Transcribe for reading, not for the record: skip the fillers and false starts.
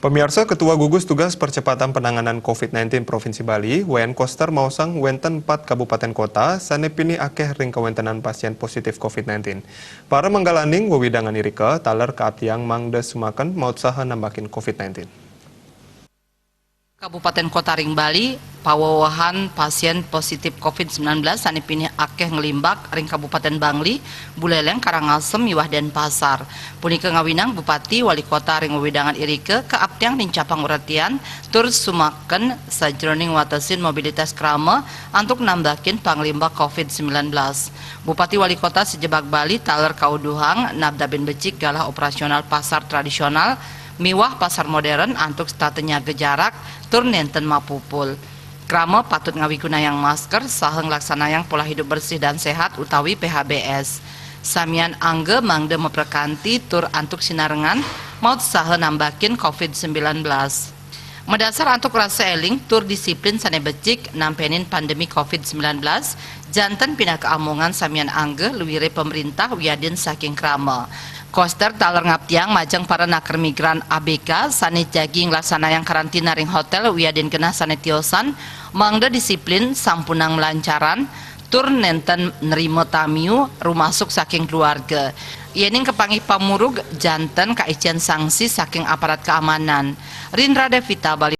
Pemirsa, Ketua Gugus Tugas Percepatan Penanganan COVID-19 Provinsi Bali, WN Koster Mausang wenten 4 kabupaten kota, sanepini akeh ring kawentenan pasien positif COVID-19. Para manggalaning wewidangan irika, taler keatiang mangda sumaken maut saha nambakin COVID-19. Kabupaten Kota Ring Bali, pawawahan pasien positif COVID-19 sanepini akeh ngelimbak ring Kabupaten Bangli, Buleleng, Karangasem, Miwah dan Pasar. Punika ngawinang Bupati Wali Kota ring wewidangan irike keaptiang nincapang uratian tur sumaken sajroning watasin mobilitas krama untuk nambakin panglimbak COVID-19. Bupati Wali Kota sejebak Bali taler kauduhang nabdabin becik galah operasional pasar tradisional miwah pasar modern antuk statenya gejarak tur nenten mapupul. Krama patut ngawigunayang masker saha nglaksanaang pola hidup bersih dan sehat utawi PHBS. Samian angge mangde meprekanti tur antuk sinarengan maut saha nambakin COVID-19. Medasar antuk rasa eling tur disiplin sanebecik nampenin pandemi COVID-19 janten pindah keamungan samian angge luwire pemerintah wiadin saking krama. Koster taler ngaptiang majang para naker migran ABK sanit jaging laksana yang karantina ring hotel wiadin genah sanetiosan mangda disiplin sampunang melancaran tur nenten nerimo tamiu rumasuk saking keluarga. Iening kepangi pamurug janten kaician sanksi saking aparat keamanan. Rindra Devita Bali.